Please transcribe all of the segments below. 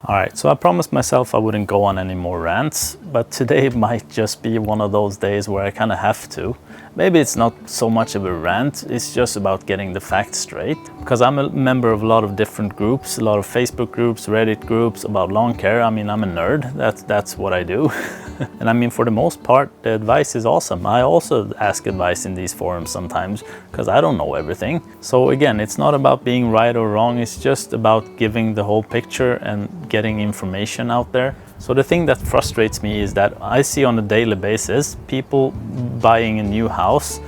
All right, so I promised myself I wouldn't go on any more rants, but today might just be one of those days where I kind of have to. Maybe it's not so much of a rant, it's just about getting the facts straight. Because I'm a member of a lot of different groups, a lot of Facebook groups, Reddit groups about lawn care. I mean, I'm a nerd, that's what I do. And I mean, for the most part, the advice is awesome. I also ask advice in these forums sometimes, because I don't know everything. So again, it's not about being right or wrong, it's just about giving the whole picture and getting information out there. So the thing that frustrates me is that I see on a daily basis people buying a new house,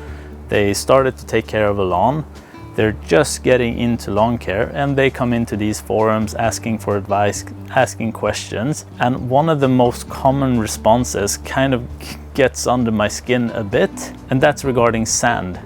they started to take care of a lawn, they're just getting into lawn care, and they come into these forums asking for advice, asking questions. And one of the most common responses kind of gets under my skin a bit, and that's regarding sand.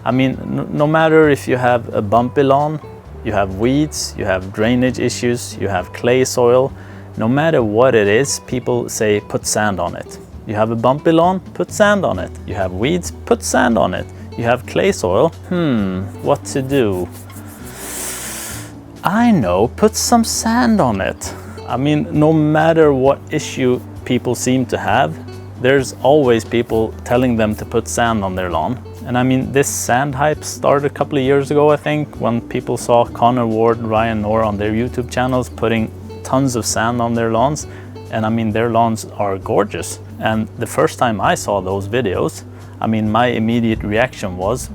I mean, no matter if you have a bumpy lawn, you have weeds, you have drainage issues, you have clay soil, no matter what it is, people say put sand on it. You have a bumpy lawn, put sand on it. You have weeds, put sand on it. You have clay soil, what to do? I know, put some sand on it. I mean, no matter what issue people seem to have, there's always people telling them to put sand on their lawn. And I mean, this sand hype started a couple of years ago, I think, when people saw Connor Ward, Ryan Orr on their YouTube channels putting tons of sand on their lawns. And I mean, their lawns are gorgeous. And the first time I saw those videos, I mean, my immediate reaction was,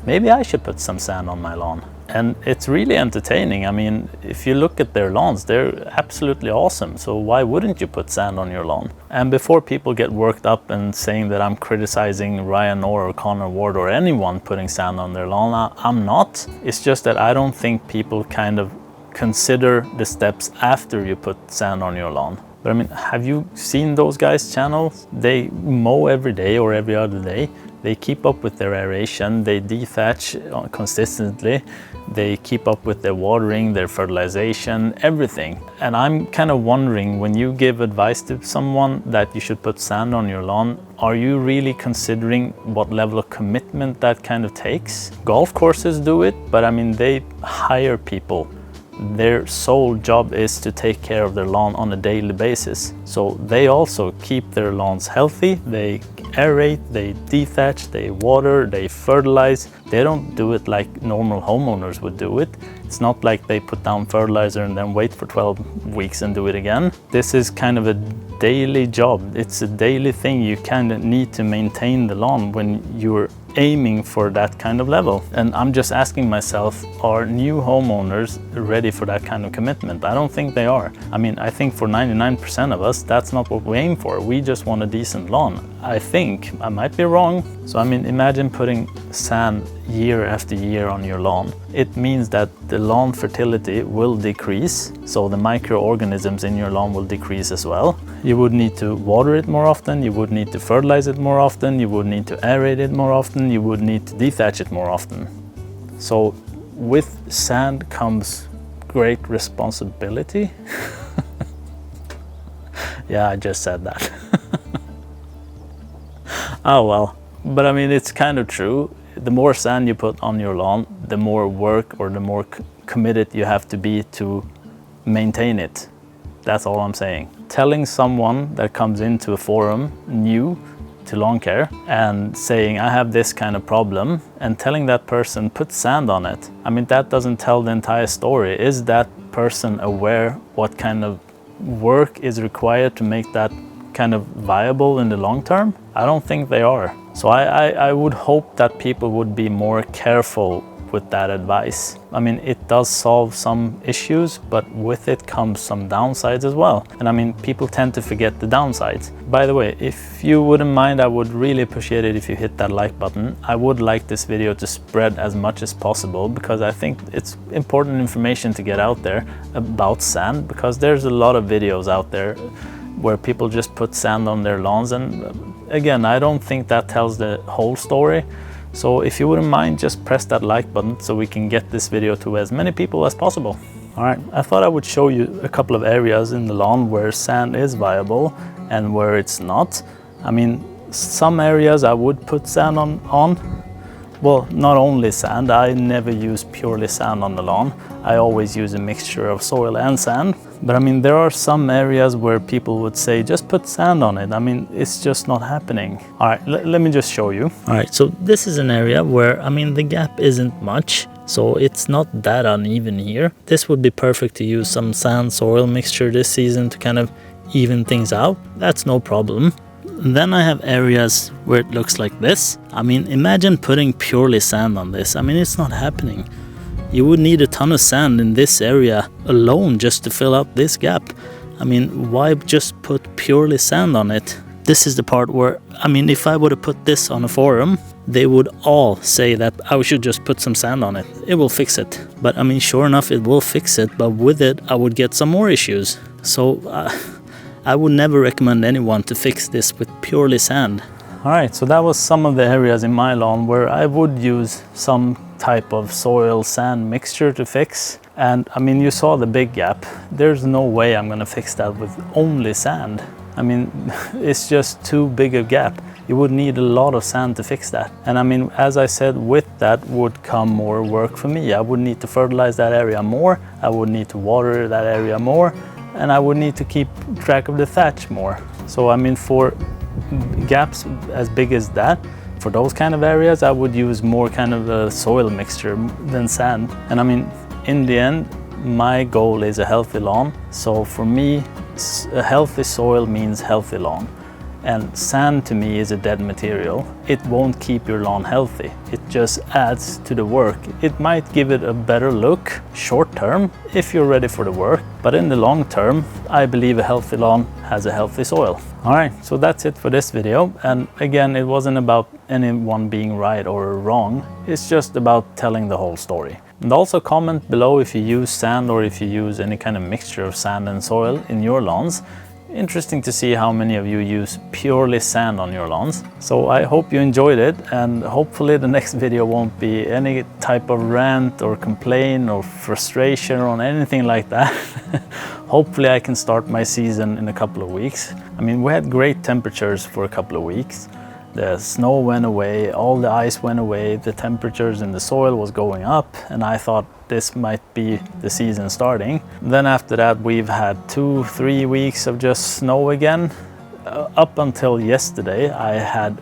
maybe I should put some sand on my lawn. And it's really entertaining. I mean, if you look at their lawns, they're absolutely awesome. So why wouldn't you put sand on your lawn? And before people get worked up and saying that I'm criticizing Ryan Orr or Connor Ward or anyone putting sand on their lawn, I'm not. It's just that I don't think people kind of consider the steps after you put sand on your lawn. But I mean, have you seen those guys' channels? They mow every day or every other day. They keep up with their aeration, they dethatch consistently, they keep up with their watering, their fertilization, everything. And I'm kind of wondering, when you give advice to someone that you should put sand on your lawn, are you really considering what level of commitment that kind of takes? Golf courses do it, but I mean, they hire people. Their sole job is to take care of their lawn on a daily basis. So they also keep their lawns healthy, they aerate, they dethatch, they water, they fertilize. They don't do it like normal homeowners would do it. It's not like they put down fertilizer and then wait for 12 weeks and do it again. This is kind of a daily job. It's a daily thing. You kind of need to maintain the lawn when you're aiming for that kind of level. And I'm just asking myself, are new homeowners ready for that kind of commitment? I don't think they are. I mean, I think for 99% of us, that's not what we aim for. We just want a decent lawn. I think, I might be wrong. So I mean, imagine putting sand year after year on your lawn. It means that the lawn fertility will decrease, so the microorganisms in your lawn will decrease as well. You would need to water it more often, you would need to fertilize it more often, you would need to aerate it more often, you would need to dethatch it more often. So with sand comes great responsibility. Yeah, I just said that. Oh well, but I mean, it's kind of true. The more sand you put on your lawn, the more work or the more committed you have to be to maintain it. That's all I'm saying. Telling someone that comes into a forum new to lawn care and saying, I have this kind of problem, and telling that person, put sand on it. I mean, that doesn't tell the entire story. Is that person aware what kind of work is required to make that kind of viable in the long term? I don't think they are. So I would hope that people would be more careful with that advice. I mean, it does solve some issues, but with it comes some downsides as well. And I mean, people tend to forget the downsides. By the way, if you wouldn't mind, I would really appreciate it if you hit that like button. I would like this video to spread as much as possible, because I think it's important information to get out there about sand, because there's a lot of videos out there where people just put sand on their lawns, and again, I don't think that tells the whole story. So if you wouldn't mind, just press that like button so we can get this video to as many people as possible. All right, I thought I would show you a couple of areas in the lawn where sand is viable and where it's not. I mean, some areas I would put sand on. Well, not only sand, I never use purely sand on the lawn. I always use a mixture of soil and sand. But I mean, there are some areas where people would say, just put sand on it. I mean, it's just not happening. All right, let me just show you. All right, so this is an area where, I mean, the gap isn't much. So it's not that uneven here. This would be perfect to use some sand soil mixture this season to kind of even things out. That's no problem. Then I have areas where it looks like this. I mean, imagine putting purely sand on this. I mean, it's not happening. You would need a ton of sand in this area alone just to fill out this gap. I mean, why just put purely sand on it? This is the part where, I mean, if I would have put this on a forum, they would all say that I should just put some sand on it. It will fix it. But I mean, sure enough, it will fix it. But with it, I would get some more issues. So I would never recommend anyone to fix this with purely sand. All right, so that was some of the areas in my lawn where I would use some type of soil sand mixture to fix. And I mean, you saw the big gap. There's no way I'm gonna fix that with only sand. I mean, it's just too big a gap. You would need a lot of sand to fix that. And I mean, as I said, with that would come more work for me. I would need to fertilize that area more. I would need to water that area more. And I would need to keep track of the thatch more. So I mean, for gaps as big as that, for those kind of areas, I would use more kind of a soil mixture than sand. And I mean, in the end, my goal is a healthy lawn. So for me, a healthy soil means healthy lawn. And sand to me is a dead material. It won't keep your lawn healthy. It just adds to the work. It might give it a better look short term if you're ready for the work. But in the long term, I believe a healthy lawn has a healthy soil. All right, so that's it for this video. And again, it wasn't about anyone being right or wrong. It's just about telling the whole story. And also comment below if you use sand or if you use any kind of mixture of sand and soil in your lawns. Interesting to see how many of you use purely sand on your lawns. So I hope you enjoyed it, and hopefully the next video won't be any type of rant or complaint or frustration or anything like that. Hopefully I can start my season in a couple of weeks. I mean, we had great temperatures for a couple of weeks. The snow went away, all the ice went away, the temperatures in the soil was going up, and I thought this might be the season starting. Then after that, we've had 2-3 weeks of just snow again. Up until yesterday, I had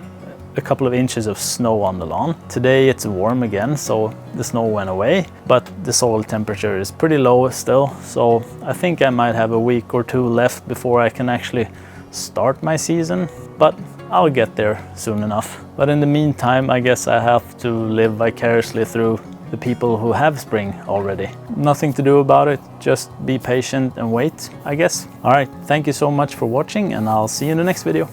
a couple of inches of snow on the lawn. Today it's warm again, so the snow went away, but the soil temperature is pretty low still. So I think I might have a week or two left before I can actually start my season, but I'll get there soon enough. But in the meantime, I guess I have to live vicariously through the people who have spring already. Nothing to do about it, just be patient and wait, I guess. All right, thank you so much for watching, and I'll see you in the next video.